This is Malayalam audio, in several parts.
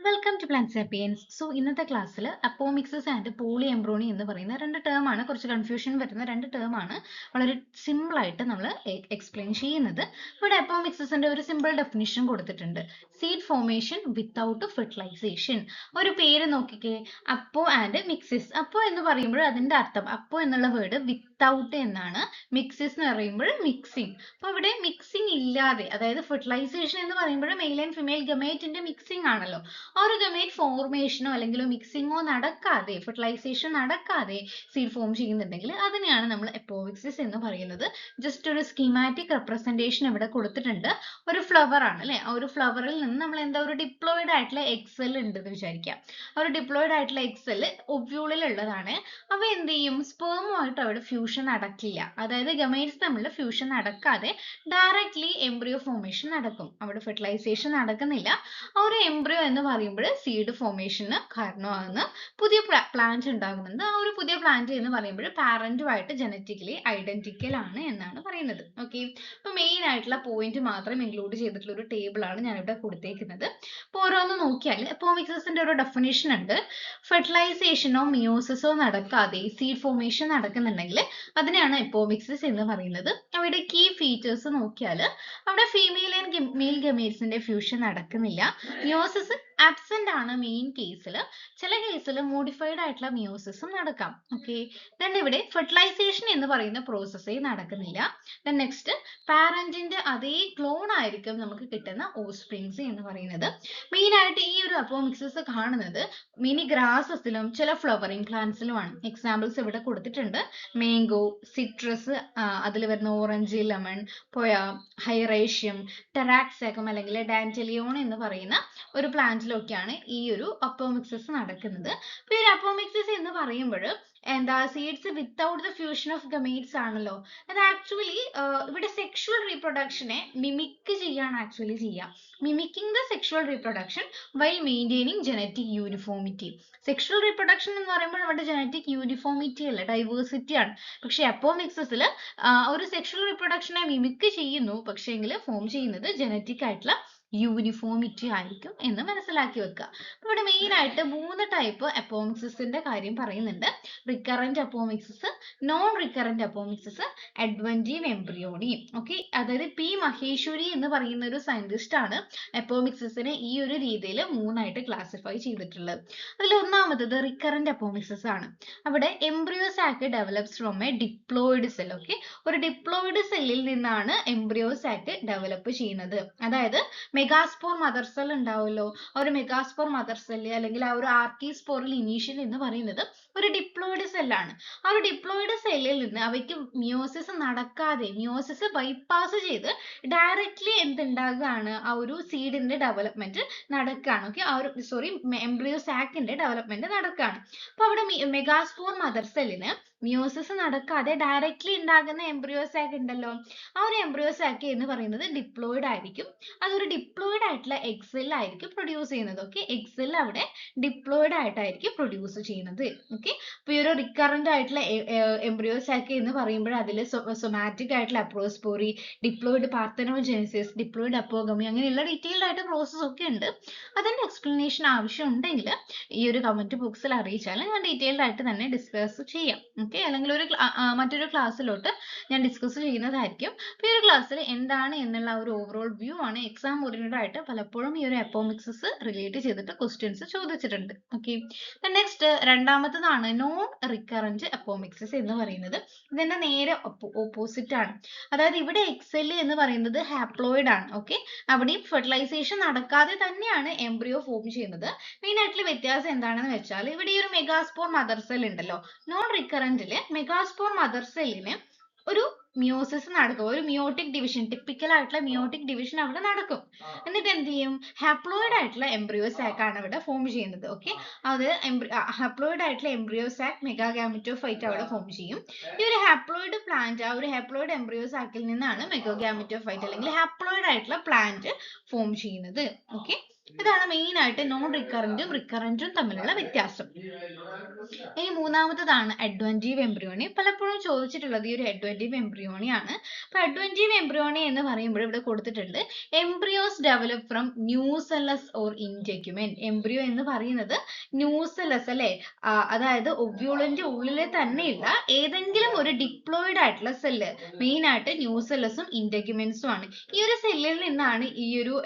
Welcome to plant sapiens. So ഇന്നത്തെ ക്ലാസ്സിൽ അപ്പോമിക്സിസ് ആൻഡ് പോളി എംബ്രോണി എന്ന് പറയുന്ന രണ്ട് ടേമാണ്, കുറച്ച് കൺഫ്യൂഷൻ വരുന്ന രണ്ട് ടേമാണ് വളരെ സിമ്പിൾ ആയിട്ട് നമ്മൾ എക്സ്പ്ലെയിൻ ചെയ്യുന്നത്. ഇവിടെ അപ്പോമിക്സിസിന്റെ ഒരു സിമ്പിൾ ഡെഫിനിഷൻ കൊടുത്തിട്ടുണ്ട്. Seed formation without fertilisation. ഒരു പേര് നോക്കിക്കേ, അപ്പോ ആൻഡ് മിക്സിസ്. അപ്പോ എന്ന് പറയുമ്പോൾ അതിന്റെ അർത്ഥം, അപ്പോ എന്നുള്ള വേർഡ് വിത്തൗട്ട് എന്നാണ്, മിക്സിസ് എന്ന് പറയുമ്പോൾ മിക്സിങ്. അപ്പൊ ഇവിടെ മിക്സിങ് ഇല്ലാതെ, അതായത് ഫെർട്ടിലൈസേഷൻ എന്ന് പറയുമ്പോൾ മെയിൽ ആൻഡ് ഫിമെയിൽ ഗമേറ്റിന്റെ മിക്സിംഗ് ആണല്ലോ. ആ ഒരു ഗമേറ്റ് ഫോർമേഷനോ അല്ലെങ്കിൽ മിക്സിങ്ങോ നടക്കാതെ, ഫെർട്ടിലൈസേഷൻ നടക്കാതെ സീഡ് ഫോം ചെയ്യുന്നുണ്ടെങ്കിൽ അതിനെയാണ് നമ്മൾ അപ്പോമിക്സിസ് എന്ന് പറയുന്നത്. ജസ്റ്റ് ഒരു സ്കീമാറ്റിക് റെപ്രസെന്റേഷൻ ഇവിടെ കൊടുത്തിട്ടുണ്ട്. ഒരു ഫ്ലവർ ആണ് അല്ലെ, ആ ഒരു ഫ്ലവറിൽ നിന്ന് നമ്മൾ എന്താ, ഒരു ഡിപ്ലോയിഡ് ആയിട്ടുള്ള എക്സെൽ ഉണ്ട് എന്ന് വിചാരിക്കാം. ആ ഒരു ഡിപ്ലോയിഡ് ആയിട്ടുള്ള എക്സെൽ ഒവ്യൂളിൽ ഉള്ളതാണ്. അവ എന്ത് ചെയ്യും, സ്പേമുമായിട്ട് അവിടെ ഫ്യൂഷൻ നടക്കില്ല. അതായത് ഗമേറ്റ്സ് തമ്മിൽ ഫ്യൂഷൻ നടക്കാതെ ഡയറക്ട്ലി എംബ്രിയോ ഫോർമേഷൻ നടക്കും. അവിടെ ഫെർട്ടിലൈസേഷൻ നടക്കുന്നില്ല. ആ ഒരു എംബ്രിയോ എന്ന് പറയുമ്പോൾ സീഡ് ഫോർമേഷന് കാരണമാകുന്ന പുതിയ പ്ലാന്റ് ഉണ്ടാകുന്നുണ്ട്. ആ ഒരു പുതിയ പ്ലാന്റ് എന്ന് പറയുമ്പോൾ പാരന്റുമായിട്ട് ജനറ്റിക്കലി ഐഡന്റിക്കൽ ആണ് എന്നാണ് പറയുന്നത്. ഓക്കെ, അപ്പൊ മെയിൻ ആയിട്ടുള്ള പോയിന്റ് മാത്രം ഇൻക്ലൂഡ് ചെയ്തിട്ടുള്ള ഒരു ടേബിൾ ആണ് ഞാൻ ഇവിടെ കൊടുത്തേക്കുന്നത്. അപ്പൊ ഓരോന്ന് നോക്കിയാൽ അപ്പോമിക്സിന്റെ ഒരു ഡെഫിനേഷൻ ഉണ്ട്. ഫെർട്ടിലൈസേഷനോ മിയോസിസോ നടക്കാതെ സീഡ് ഫോർമേഷൻ നടക്കുന്നുണ്ടെങ്കിൽ അതിനെയാണ് അപ്പോമിക്സിസ് എന്ന് പറയുന്നത്. അവിടെ കീ ഫീച്ചേഴ്സ് നോക്കിയാൽ അവിടെ ഫീമെയിൽ ആൻഡ് മെയിൽ ഗമേറ്റ്സിന്റെ ഫ്യൂഷൻ നടക്കുന്നില്ല. മിയോസിസ് ആബ്സെന്റ് ആണ് മെയിൻ കേസിൽ. ചില കേസിൽ മോഡിഫൈഡ് ആയിട്ടുള്ള മിയോസിസും നടക്കാം. ഓക്കെ, ദെൻ ഇവിടെ ഫെർട്ടിലൈസേഷൻ എന്ന് പറയുന്ന പ്രോസസ്സേ നടക്കുന്നില്ല. ദെൻ നെക്സ്റ്റ്, പാരന്റിന്റെ അതേ ക്ലോൺ ആയിരിക്കും നമുക്ക് കിട്ടുന്ന ഓസ്പ്രിങ്സ് എന്ന് പറയുന്നത്. മെയിൻ ആയിട്ട് ഈ ഒരു അപ്പോമിക്സിസ് കാണുന്നത് മിനി ഗ്രാസസിലും ചില ഫ്ലവറിംഗ് പ്ലാന്റ്സിലുമാണ്. എക്സാമ്പിൾസ് ഇവിടെ കൊടുത്തിട്ടുണ്ട്. മാംഗോ, സിട്രസ്, അതിൽ വരുന്ന ഓറഞ്ച്, ലെമൺ, പൊയ, ഹൈറേഷ്യം, ടെറാക്സാക്കം അല്ലെങ്കിൽ ഡാൻറ്റലിയോൺ എന്ന് പറയുന്ന ഒരു പ്ലാന്റിലൊക്കെയാണ് ഈ ഒരു അപ്പോമിക്സിസ് നടക്കുന്നത്. അപ്പൊ ഈ ഒരു അപ്പോമിക്സിസ് എന്ന് പറയുമ്പോൾ എന്താ, seeds without the fusion of gametes ആണല്ലോ. അത് ആക്ച്വലി ഇവിടെ സെക്ഷുവൽ റീപ്രൊഡക്ഷനെ മിമിക് ചെയ്യാണ് ആക്ച്വലി ചെയ്യുക. Mimicking the sexual reproduction while maintaining genetic uniformity. Sexual reproduction എന്ന് പറയുമ്പോൾ അവിടെ ജനറ്റിക് യൂണിഫോമിറ്റി അല്ല, ഡൈവേഴ്സിറ്റി ആണ്. പക്ഷെ അപ്പോമിക്സിസിൽ ഒരു സെക്ഷുവൽ റീപ്രൊഡക്ഷനെ മിമിക് ചെയ്യുന്നു, പക്ഷേങ്കിൽ ഫോം ചെയ്യുന്നത് ജനറ്റിക് ആയിട്ടുള്ള യൂണിഫോമിറ്റി ആയിരിക്കും എന്ന് മനസ്സിലാക്കി വെക്കുക. ഇവിടെ മെയിൻ ആയിട്ട് 3 ടൈപ്പ് അപ്പോമിക്സിന്റെ കാര്യം പറയുന്നുണ്ട്. Recurrent apomixis, non recurrent apomixis, adventive embryony. Okay, അതായത് പി മഹേശ്വരി എന്ന് പറയുന്ന ഒരു സയന്റിസ്റ്റ് ആണ് അപ്പോമിക്സിസിനെ ഈ ഒരു രീതിയിൽ 3ആയിട്ട് ക്ലാസിഫൈ ചെയ്തിട്ടുള്ളത്. അതിൽ ഒന്നാമത്തത് റിക്കറന്റ് അപ്പോമിക്സിസ് ആണ്. അവിടെ embryo sac develops from a diploid cell. Okay, ഒരു ഡിപ്ലോയിഡ് സെല്ലിൽ നിന്നാണ് എംബ്രിയോ സാക്ക് ഡെവലപ്പ് ചെയ്യുന്നത്. അതായത് മെഗാസ്പോർ മദർ സെൽ ഉണ്ടാവുമല്ലോ, ആ ഒരു മെഗാസ്പോർ മദർ സെല്ല് അല്ലെങ്കിൽ ആ ഒരു ആർക്കിസ്പോറിൽ ഇനീഷ്യൽ എന്ന് പറയുന്നത് ഒരു ഡിപ്ലോയിഡ് സെല്ലാണ്. ആ ഒരു ഡിപ്ലോയിഡ് സെല്ലിൽ നിന്ന് അവയ്ക്ക് മിയോസിസ് നടക്കാതെ, മിയോസിസ് ബൈപ്പാസ് ചെയ്ത് ഡയറക്ട്ലി എന്തുണ്ടാകുകയാണ്, ആ ഒരു സീഡിന്റെ ഡെവലപ്മെന്റ് നടക്കുകയാണ്. ഓക്കെ, ആ ഒരു എംബ്രിയോ സാക്കിന്റെ ഡെവലപ്മെന്റ് നടക്കുകയാണ്. അപ്പൊ അവിടെ മെഗാസ്പോർ മദർ സെല്ലിന് മിയോസിസ് നടക്കാതെ ഡയറക്ട്ലി ഉണ്ടാകുന്ന എംബ്രിയോ സാക്ക് ഉണ്ടല്ലോ, ആ ഒരു എംബ്രിയോ സാക്ക് എന്ന് പറയുന്നത് ഡിപ്ലോയിഡ് ആയിരിക്കും. അതൊരു ഡിപ്ലോയിഡ് ആയിട്ടുള്ള എക്സെൽ ആയിരിക്കും പ്രൊഡ്യൂസ് ചെയ്യുന്നത്. ഓക്കെ, എക്സെൽ അവിടെ ഡിപ്ലോയിഡ് ആയിട്ടായിരിക്കും പ്രൊഡ്യൂസ് ചെയ്യുന്നത്. ഓക്കെ, അപ്പൊ ഈ ഒരു റിക്കറന്റ് ആയിട്ടുള്ള എംബ്രിയോ സാക്ക് എന്ന് പറയുമ്പോൾ അതിൽ സൊമാറ്റിക് ആയിട്ടുള്ള അപ്രോസ്പോറി, ഡിപ്ലോയിഡ് പാർത്തനോജെനിസിസ്, ഡിപ്ലോയിഡ് അപ്പോഗമി, അങ്ങനെയുള്ള ഡീറ്റെയിൽഡ് ആയിട്ട് പ്രോസസ് ഒക്കെ ഉണ്ട്. അതിന്റെ എക്സ്പ്ലനേഷൻ ആവശ്യം ഉണ്ടെങ്കിൽ ഈ ഒരു കമന്റ് ബോക്സിൽ അറിയിച്ചാൽ ഞാൻ ഡീറ്റെയിൽഡ് ആയിട്ട് തന്നെ ഡിസ്കസ് ചെയ്യാം. ഓക്കെ, അല്ലെങ്കിൽ മറ്റൊരു ക്ലാസ്സിലോട്ട് ഞാൻ ഡിസ്കസ് ചെയ്യുന്നതായിരിക്കും. ഈ ഒരു ക്ലാസ്സിൽ എന്താണ് എന്നുള്ള ഒരു ഓവറോൾ വ്യൂ ആണ് എക്സാം ഓറിയന്റഡ് ആയിട്ട് പലപ്പോഴും ഈ ഒരു അപ്പോമിക്സിസ് റിലേറ്റ് ചെയ്തിട്ട് ക്വസ്റ്റ്യൻസ് ചോദിച്ചിട്ടുണ്ട്. ഓക്കെ, നെക്സ്റ്റ് രണ്ടാമത്തതാണ് നോൺ റിക്കറന്റ് അപ്പോമിക്സിസ് എന്ന് പറയുന്നത്. ഇതിന്റെ നേരെ ഓപ്പോസിറ്റ് ആണ്. അതായത് ഇവിടെ എക്സെൽ എന്ന് പറയുന്നത് ഹാപ്ലോയിഡ് ആണ്. ഓക്കെ, അവിടെയും ഫെർട്ടിലൈസേഷൻ നടക്കാതെ തന്നെയാണ് എംബ്രിയോ ഫോം ചെയ്യുന്നത്. മെയിൻ ആയിട്ടുള്ള വ്യത്യാസം എന്താണെന്ന് വെച്ചാൽ ഇവിടെ ഈ ഒരു മെഗാസ്പോർ മദർ സെൽ ഉണ്ടല്ലോ, നോൺ റിക്കറന്റില് മെഗാസ്പോർ മദർ സെല്ലിന് ഒരു മിയോസിസ് നടക്കും, ഒരു മിയോട്ടിക് ഡിവിഷൻ, ടിപ്പിക്കൽ ആയിട്ടുള്ള മിയോട്ടിക് ഡിവിഷൻ അവിടെ നടക്കും. എന്നിട്ട് എന്ത് ചെയ്യും, ഹാപ്ലോയിഡ് ആയിട്ടുള്ള എംബ്രിയോ സാക്ക് ആണ് അവിടെ ഫോം ചെയ്യുന്നത്. ഓക്കെ, അത് ഹാപ്ലോയിഡ് ആയിട്ടുള്ള എംബ്രിയോ സാക്ക് മെഗാഗാമിറ്റോഫൈറ്റ് അവിടെ ഫോം ചെയ്യും. ഈ ഒരു ഹാപ്ലോയിഡ് പ്ലാന്റ്, ആ ഒരു ഹാപ്ലോയിഡ് എംബ്രിയോ സാക്കിൽ നിന്നാണ് മെഗാഗാമിറ്റോഫൈറ്റ് അല്ലെങ്കിൽ ഹാപ്ലോയിഡ് ആയിട്ടുള്ള പ്ലാന്റ് ഫോം ചെയ്യുന്നത്. ഓക്കെ, ഇതാണ് മെയിൻ ആയിട്ട് നോൺ റിക്കറന്റും റിക്കറന്റും തമ്മിലുള്ള വ്യത്യാസം. ഇനി മൂന്നാമത്തതാണ് അഡ്വെന്റീവ് എംബ്രിയോണി. പലപ്പോഴും ചോദിച്ചിട്ടുള്ളത് ഈ ഒരു അഡ്വെന്റീവ് എംബ്രിയോണി ആണ്. അപ്പൊ അഡ്വെന്റീവ് എംബ്രിയോണി എന്ന് പറയുമ്പോൾ ഇവിടെ കൊടുത്തിട്ടുണ്ട് embryos develop from nucellus or integument. Embryo എന്ന് പറയുന്നത് ന്യൂസെല്ലസ് അല്ലെ, അതായത് ഒവ്യൂളിന്റെ ഉള്ളിലെ തന്നെയുള്ള ഏതെങ്കിലും ഒരു ഡിപ്ലോയിഡ് ആയിട്ടുള്ള സെല്ല്, മെയിൻ ആയിട്ട് ന്യൂസെല്ലസും ഇന്റഗ്യുമെന്റ്സും ആണ്. ഈ ഒരു സെല്ലിൽ നിന്നാണ് ഈ ഒരു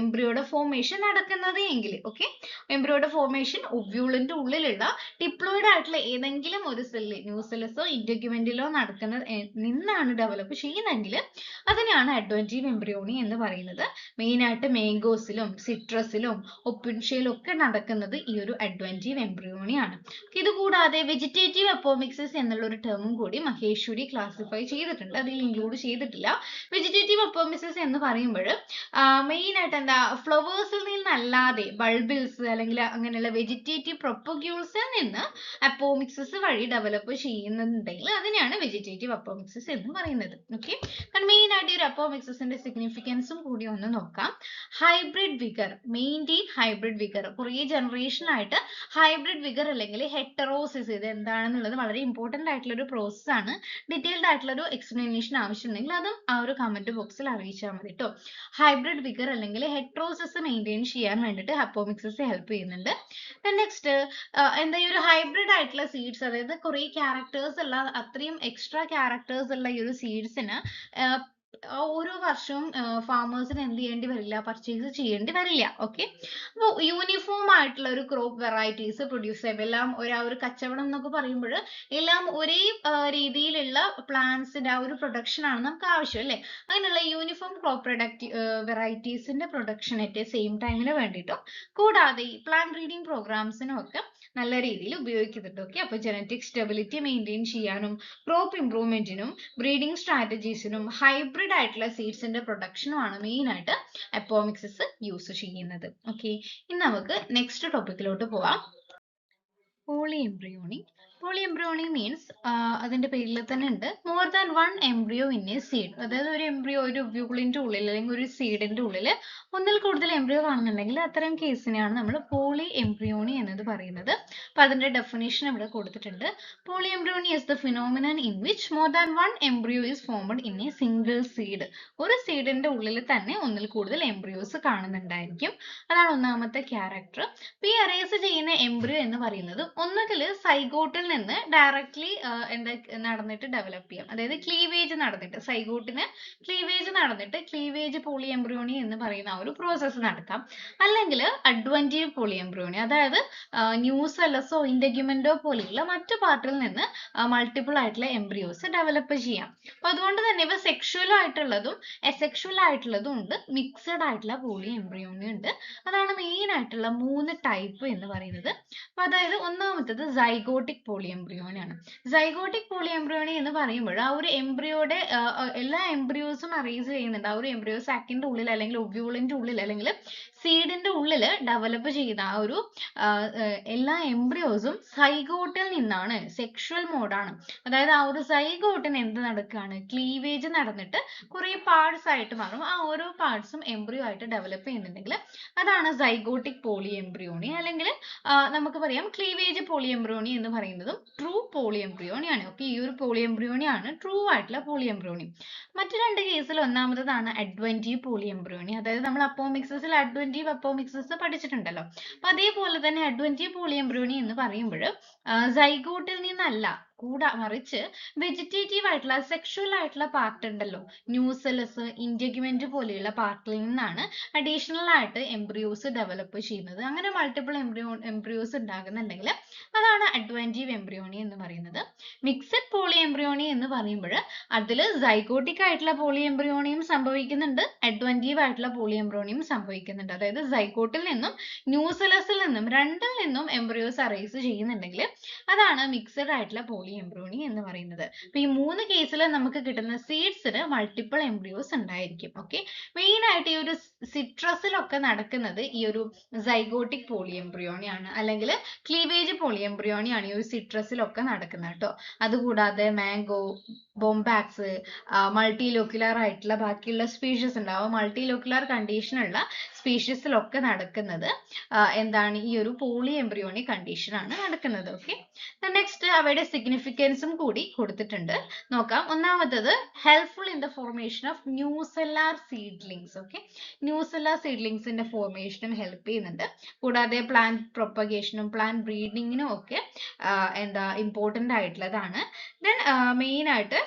എംബ്രിയോയുടെ ഫോർമേഷൻ നടക്കുന്നത് എങ്കിൽ ഓക്കെ, എംബ്രിയോയുടെ ഫോർമേഷൻ ഒവ്യൂളിന്റെ ഉള്ളിലുള്ള ഡിപ്ലോയിഡ് ആയിട്ടുള്ള ഏതെങ്കിലും ഒരു സെല്ല് ന്യൂസെല്ലസോ ഇന്റഗ്യുമെന്റിലോ നടക്കുന്ന നിന്നാണ് ഡെവലപ്പ് ചെയ്യുന്നതെങ്കിൽ അതിനാണ് അഡ്വെന്റീവ് എംബ്രിയോണി എന്ന് പറയുന്നത്. മെയിൻ ആയിട്ട് മേങ്കോസിലും സിട്രസിലും ഒപ്പിൻഷ്യയിലും ഒക്കെ നടക്കുന്നത് ഈ ഒരു അഡ്വെന്റീവ് എംബ്രിയോണി ആണ്. ഇതുകൂടാതെ വെജിറ്റേറ്റീവ് അപ്പോമിക്സിസ് എന്നുള്ള ഒരു ടേമും കൂടി മഹേശ്വരി ക്ലാസിഫൈ ചെയ്തിട്ടുണ്ട്, അതിൽ ഇൻക്ലൂഡ് ചെയ്തിട്ടില്ല. വെജിറ്റേറ്റീവ് അപ്പോമിക്സിസ് എന്ന് പറയുമ്പോൾ മെയിൻ ആയിട്ട് എന്താ, ഫ്ലവേഴ്സിൽ നിന്നല്ലാതെ ബൾബിൾസ് അല്ലെങ്കിൽ അങ്ങനെയുള്ള വെജിറ്റേറ്റീവ് പ്രൊപ്പഗ്യൂൾസിൽ നിന്ന് അപ്പോമിക്സിസ് വഴി ഡെവലപ്പ് ചെയ്യുന്നുണ്ടെങ്കിൽ അതിനെയാണ് വെജിറ്റേറ്റീവ് അപ്പോമിക്സിസ് എന്ന് പറയുന്നത്. ഓക്കെ, മെയിൻ ആയിട്ട് ഒരു അപ്പോമിക്സിന്റെ സിഗ്നിഫിക്കൻസും കൂടി ഒന്ന് നോക്കാം. Hybrid vigour, maintain hybrid vigour. കുറേ ജനറേഷൻ ആയിട്ട് ഹൈബ്രിഡ് വിഗർ അല്ലെങ്കിൽ ഹെറ്ററോസിസ് ഇത് എന്താണെന്നുള്ളത് വളരെ ഇമ്പോർട്ടന്റ് ആയിട്ടുള്ള ഒരു പ്രോസസ് ആണ്. ഡീറ്റെയിൽഡ് ആയിട്ടുള്ള ഒരു എക്സ്പ്ലനേഷൻ ആവശ്യമുണ്ടെങ്കിൽ അതും ആ ഒരു കമന്റ് ബോക്സിൽ അറിയിച്ചാൽ മതി കേട്ടോ. ഹൈബ്രിഡ് വിഗർ അല്ലെങ്കിൽ ഹെറ്ററോസിസ് മെയിൻറ്റെയിൻ ചെയ്യാൻ വേണ്ടിയിട്ട് അപ്പോമിക്സിസ് ഹെൽപ്പ് ചെയ്യുന്നുണ്ട്. നെക്സ്റ്റ് എന്താ, ഈ ഒരു ഹൈബ്രിഡ് ആയിട്ടുള്ള സീഡ്സ്, അതായത് കുറെ ക്യാരക്ടേഴ്സ് ഉള്ള, അത്രയും എക്സ്ട്രാ ക്യാരക്ടേഴ്സ് ഉള്ള ഈ ഒരു സീഡ്സിന് ഓരോ വർഷവും ഫാമേഴ്സിന് എന്ത് ചെയ്യേണ്ടി വരില്ല, പർച്ചേസ് ചെയ്യേണ്ടി വരില്ല. ഓക്കെ, അപ്പോൾ യൂണിഫോം ആയിട്ടുള്ള ഒരു ക്രോപ്പ് വെറൈറ്റീസ് പ്രൊഡ്യൂസ് ചെയ്യും. എല്ലാം ഒരു കച്ചവടം എന്നൊക്കെ പറയുമ്പോൾ എല്ലാം ഒരേ രീതിയിലുള്ള പ്ലാന്റ്സിന്റെ ആ ഒരു പ്രൊഡക്ഷൻ ആണ് നമുക്ക് ആവശ്യം അല്ലേ. അങ്ങനെയുള്ള യൂണിഫോം ക്രോപ്പ് വെറൈറ്റീസിന്റെ പ്രൊഡക്ഷൻ അറ്റ് സെയിം ടൈമിന് വേണ്ടിയിട്ടും കൂടാതെ ഈ പ്ലാന്റ് ബ്രീഡിംഗ് പ്രോഗ്രാംസിനും ഒക്കെ നല്ല രീതിയിൽ ഉപയോഗിക്കുന്നുണ്ട്. ഓക്കെ, അപ്പോൾ ജനറ്റിക് സ്റ്റെബിലിറ്റി മെയിൻറ്റെയിൻ ചെയ്യാനും ക്രോപ്പ് ഇംപ്രൂവ്മെന്റിനും ബ്രീഡിംഗ് സ്ട്രാറ്റജീസിനും ഹൈബ്രിഡ് ആയിട്ടുള്ള സീഡ്സിന്റെ പ്രൊഡക്ഷനുമാണ് മെയിൻ ആയിട്ട് അപ്പോമിക്സിസ് യൂസ് ചെയ്യുന്നത്. ഓക്കെ, ഇനി നമുക്ക് നെക്സ്റ്റ് ടോപ്പിക്കിലോട്ട് പോവാം. Polyembryony. Polyembryony means അതിന്റെ പേരിൽ തന്നെ ഉണ്ട് more than one embryo in a seed. അതായത് ഒരു എംബ്രിയോ ഒരു ഒവ്യൂളിന്റെ ഉള്ളിൽ അല്ലെങ്കിൽ ഒരു സീഡിന്റെ ഉള്ളിൽ ഒന്നിൽ കൂടുതൽ എംബ്രിയോ കാണുന്നുണ്ടെങ്കിൽ അത്തരം കേസിനെയാണ് നമ്മൾ പോളി എംബ്രിയോണി എന്നത് പറയുന്നത്. അപ്പൊ അതിന്റെ ഡെഫിനേഷൻ ഇവിടെ കൊടുത്തിട്ടുണ്ട്. Polyembryony is the phenomenon in which more than one embryo is formed in a single seed. ഒരു സീഡിന്റെ ഉള്ളിൽ തന്നെ ഒന്നിൽ കൂടുതൽ എംബ്രിയോസ് കാണുന്നുണ്ടായിരിക്കും. അതാണ് ഒന്നാമത്തെ ക്യാരക്ടർ. ഈ അറേസ് ചെയ്യുന്ന എംബ്രിയോ എന്ന് പറയുന്നത് ഒന്നുകിൽ സൈഗോട്ടിൽ നിന്ന് ഡയറക്ട്ലി നടന്നിട്ട് ഡെവലപ്പ് ചെയ്യാം, അതായത് ക്ലീവേജ് നടന്നിട്ട്, സൈഗോട്ടിന് ക്ലീവേജ് നടന്നിട്ട് ക്ലീവേജ് പോളി എംബ്രിയോണി എന്ന് പറയുന്ന ആ ഒരു പ്രോസസ്സ് നടക്കാം. അല്ലെങ്കിൽ അഡ്വെന്റീവ് പോളി എംബ്രിയോണി, അതായത് ന്യൂസെല്ലസോ ഇന്റഗ്യുമെന്റോ പോലെയുള്ള മറ്റു പാർട്ടിൽ നിന്ന് മൾട്ടിപ്പിൾ ആയിട്ടുള്ള എംബ്രിയോസ് ഡെവലപ്പ് ചെയ്യാം. അപ്പൊ അതുകൊണ്ട് തന്നെ ഇവ സെക്ഷുവൽ ആയിട്ടുള്ളതും അസെക്ഷുവൽ ആയിട്ടുള്ളതും ഉണ്ട്, മിക്സഡ് ആയിട്ടുള്ള പോളി എംബ്രിയോണി ഉണ്ട്. അതാണ് മെയിൻ ആയിട്ടുള്ള 3 ടൈപ്പ് എന്ന് പറയുന്നത്. അപ്പൊ അതായത് ഒന്നാമത്തത് സൈഗോട്ടിക് പോളി എംബ്രിയോണി ആണ്. സൈഗോട്ടിക് പോളി എംബ്രിയോണി എന്ന് പറയുമ്പോൾ ആ ഒരു എംബ്രിയോയുടെ എല്ലാ എംബ്രിയോസും അറേസ് ചെയ്യുന്നുണ്ട്. ആ ഒരു എംബ്രിയോ സാക്കിന്റെ ഉള്ളിൽ അല്ലെങ്കിൽ ഒവ്യൂളിന്റെ ഉള്ളിൽ അല്ലെങ്കിൽ സീഡിന്റെ ഉള്ളിൽ ഡെവലപ്പ് ചെയ്ത ആ ഒരു എല്ലാ എംബ്രിയോസും സൈഗോട്ടിൽ നിന്നാണ്, സെക്ഷുവൽ മോഡാണ്. അതായത് ആ ഒരു സൈഗോട്ടിന് എന്ത് നടക്കുകയാണ്, ക്ലീവേജ് നടന്നിട്ട് കുറെ പാർട്സ് ആയിട്ട് മാറും. ആ ഓരോ പാർട്സും എംബ്രിയോ ആയിട്ട് ഡെവലപ്പ് ചെയ്യുന്നുണ്ടെങ്കിൽ അതാണ് സൈഗോട്ടിക് പോളി എംബ്രിയോണി. അല്ലെങ്കിൽ നമുക്ക് പറയാം ക്ലീവേജ് പോളി എംബ്രിയോണി എന്ന് പറയുന്നതും ട്രൂ പോളി എംബ്രിയോണി ആണ്. ഓക്കെ, ഈ ഒരു പോളി എംബ്രിയോണി ആണ് ട്രൂ ആയിട്ടുള്ള പോളി എംബ്രിയോണി. മറ്റു രണ്ട് കേസിൽ ഒന്നാമതാണ് അഡ്വെന്റീവ് പോളി എംബ്രിയോണി. അതായത് നമ്മൾ അപ്പോമിക്സിസിൽ അഡ്വെന്റീവ് അപ്പോമിക്സിസ് പഠിച്ചിട്ടുണ്ടല്ലോ. അപ്പൊ അതേപോലെ തന്നെ അഡ്വെന്റീവ് പോളി എംബ്രിയോണി എന്ന് പറയുമ്പോൾ സൈഗോട്ടിൽ നിന്നല്ല, മറിച്ച് വെജിറ്റേറ്റീവ് ആയിട്ടുള്ള സെക്ഷുവൽ ആയിട്ടുള്ള പാർട്ട് ഉണ്ടല്ലോ, ന്യൂസെല്ലസ് ഇന്റഗ്യുമെന്റ് പോലെയുള്ള പാർട്ടിൽ നിന്നാണ് അഡീഷണൽ ആയിട്ട് എംബ്രിയോസ് ഡെവലപ്പ് ചെയ്യുന്നത്. അങ്ങനെ മൾട്ടിപ്പിൾ എംബ്രിയോസ് ഉണ്ടാകുന്നുണ്ടെങ്കിൽ അതാണ് അഡ്വെന്റീവ് എംബ്രിയോണി എന്ന് പറയുന്നത്. മിക്സഡ് പോളി എംബ്രിയോണി എന്ന് പറയുമ്പോൾ അതിൽ സൈഗോട്ടിക് ആയിട്ടുള്ള പോളി എംബ്രിയോണിയും സംഭവിക്കുന്നുണ്ട്, അഡ്വെന്റീവ് ആയിട്ടുള്ള പോളി എംബ്രിയോണിയും സംഭവിക്കുന്നുണ്ട്. അതായത് സൈഗോട്ടിൽ നിന്നും ന്യൂസെല്ലസിൽ നിന്നും രണ്ടിൽ നിന്നും എംബ്രിയോസ് അറേസ് ചെയ്യുന്നുണ്ടെങ്കിൽ അതാണ് മിക്സഡ് ആയിട്ടുള്ള പോളി പോളി എംബ്രിയോണി എന്ന് പറയുന്നത്. അപ്പൊ ഈ 3 കേസിൽ നമുക്ക് കിട്ടുന്ന സീഡ്സിന് മൾട്ടിപ്പിൾ എംബ്രിയോസ് ഉണ്ടായിരിക്കും. ഓക്കെ, മെയിൻ ആയിട്ട് ഈ ഒരു സിട്രസിലൊക്കെ നടക്കുന്നത് ഈ ഒരു സൈഗോട്ടിക് പോളി എംബ്രിയോണി ആണ്, അല്ലെങ്കിൽ ക്ലീവേജ് പോളി എംബ്രിയോണി ആണ് ഈ ഒരു സിട്രസിലൊക്കെ നടക്കുന്നത് കേട്ടോ. അതുകൂടാതെ മാംഗോ, ബോംബാക്സ്, മൾട്ടി ലോക്കുലാർ ആയിട്ടുള്ള ബാക്കിയുള്ള സ്പീഷീസ് ഉണ്ടാവും. മൾട്ടി ലോക്കുലാർ കണ്ടീഷൻ ഉള്ള സ്പീഷീസിലൊക്കെ നടക്കുന്നത് എന്താണ്, ഈ ഒരു പോളി എംബ്രിയോണിക് കണ്ടീഷൻ ആണ് നടക്കുന്നത്. ഓക്കെ, നെക്സ്റ്റ് അവയുടെ സിഗ്നിഫിക്കൻസും കൂടി കൊടുത്തിട്ടുണ്ട്, നോക്കാം. ഒന്നാമത്തത് helpful in the formation of nucellar seedlings. Okay, nucellar സീഡ്ലിങ്സിന്റെ ഫോർമേഷനും ഹെൽപ്പ് ചെയ്യുന്നുണ്ട്. കൂടാതെ പ്ലാന്റ് പ്രൊപ്പഗേഷനും പ്ലാന്റ് ബ്രീഡിങ്ങിനും ഒക്കെ എന്താ ഇമ്പോർട്ടന്റ് ആയിട്ടുള്ളതാണ്. ദെൻ മെയിൻ ആയിട്ട്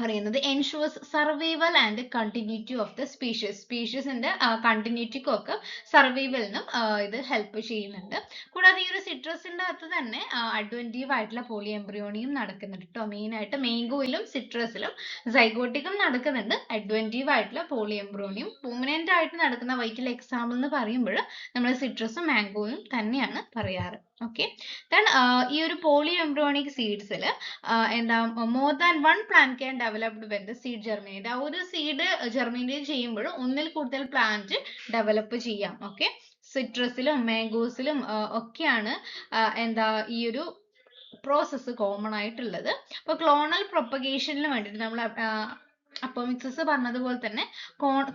പറയുന്നത് ensures survival and continuity of the species. സ്പീഷീസിന്റെ കണ്ടിന്യൂറ്റിക്കും ഒക്കെ സർവൈവലിനും ഇത് ഹെൽപ്പ് ചെയ്യുന്നുണ്ട്. കൂടാതെ ഈ ഒരു സിട്രസിന്റെ അകത്ത് തന്നെ അഡ്വന്റീവ് ആയിട്ടുള്ള പോളി എംബ്രിയോണിയും നടക്കുന്നുണ്ട് കേട്ടോ. മെയിൻ ആയിട്ട് മാംഗോയിലും സിട്രസിലും സൈഗോട്ടിക്കും നടക്കുന്നുണ്ട്, അഡ്വന്റീവ് ആയിട്ടുള്ള പോളി എംബ്രിയോണിയും. പെർമനന്റ് ആയിട്ട് നടക്കുന്ന വൈറ്റൽ എക്സാമ്പിൾ എന്ന് പറയുമ്പോൾ നമ്മൾ സിട്രസും മാംഗോയും തന്നെയാണ് പറയാറ്. ഓക്കെ, ദെൻ ഈ ഒരു പോളി എംബ്രിയോണിക് സീഡ്സിൽ എന്താ more than one plant can developed when the seed germinate. ആ ഒരു സീഡ് ജെർമിനേറ്റ് ചെയ്യുമ്പോൾ ഒന്നിൽ കൂടുതൽ പ്ലാന്റ് ഡെവലപ്പ് ചെയ്യാം. ഓക്കെ, സിട്രസിലും മാംഗോസിലും ഒക്കെയാണ് എന്താ ഈ ഒരു പ്രോസസ്സ് കോമൺ ആയിട്ടുള്ളത്. അപ്പൊ ക്ലോണൽ പ്രൊപ്പഗേഷനിന് വേണ്ടിയിട്ട് നമ്മൾ അപ്പോമിക്സിസ് പറഞ്ഞതുപോലെ തന്നെ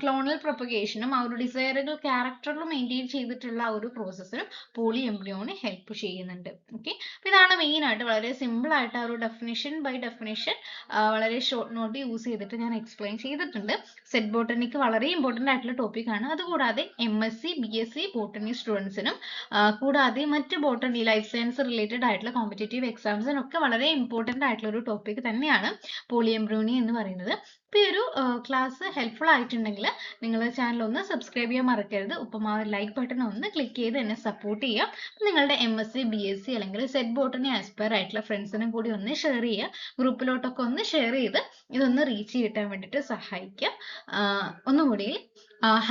ക്ലോണൽ പ്രൊപ്പഗേഷനും ആ ഒരു ഡിസൈറബിൾ ക്യാരക്ടറിൽ മെയിൻറ്റെയിൻ ചെയ്തിട്ടുള്ള ആ ഒരു പ്രോസസ്സിനും പോളി എംബ്രിയോണി ഹെൽപ്പ് ചെയ്യുന്നുണ്ട്. ഓക്കെ, അപ്പൊ ഇതാണ് മെയിൻ ആയിട്ട് വളരെ സിമ്പിൾ ആയിട്ട് ആ ഒരു ഡെഫിനിഷൻ ബൈ ഡെഫിനിഷൻ വളരെ ഷോർട്ട് നോട്ട് യൂസ് ചെയ്തിട്ട് ഞാൻ എക്സ്പ്ലെയിൻ ചെയ്തിട്ടുണ്ട്. സെറ്റ് ബോട്ടണിക്ക് വളരെ ഇമ്പോർട്ടന്റ് ആയിട്ടുള്ള ടോപ്പിക് ആണ്. അതുകൂടാതെ MSc BSc ബോട്ടണി സ്റ്റുഡൻസിനും കൂടാതെ മറ്റ് ബോട്ടണി ലൈഫ് സയൻസ് റിലേറ്റഡ് ആയിട്ടുള്ള കോമ്പറ്റേറ്റീവ് എക്സാംസിനൊക്കെ വളരെ ഇമ്പോർട്ടന്റ് ആയിട്ടുള്ള ഒരു ടോപ്പിക് തന്നെയാണ് പോളി എംബ്രിയോണി എന്ന് പറയുന്നത്. അപ്പോൾ ഈ ഒരു ക്ലാസ് ഹെൽപ്ഫുൾ ആയിട്ടുണ്ടെങ്കിൽ നിങ്ങൾ ചാനൽ ഒന്ന് സബ്സ്ക്രൈബ് ചെയ്യാൻ മറക്കരുത്. ഒപ്പം ആ ലൈക്ക് ബട്ടൺ ഒന്ന് ക്ലിക്ക് ചെയ്ത് എന്നെ സപ്പോർട്ട് ചെയ്യാം. നിങ്ങളുടെ MSc BSc അല്ലെങ്കിൽ സെറ്റ് ബോട്ടണി ആസ്പയർ ആയിട്ടുള്ള ഫ്രണ്ട്സിനും കൂടി ഒന്ന് ഷെയർ ചെയ്യുക. ഗ്രൂപ്പിലോട്ടൊക്കെ ഒന്ന് ഷെയർ ചെയ്ത് ഇതൊന്ന് റീച്ച് കിട്ടാൻ വേണ്ടിയിട്ട് സഹായിക്കാം. ഒന്നുകൂടി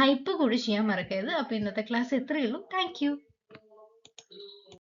ഹൈപ്പ് കൂടി ചെയ്യാൻ മറക്കരുത്. അപ്പോൾ ഇന്നത്തെ ക്ലാസ് ഇത്രയേ ഉള്ളൂ. Thank you.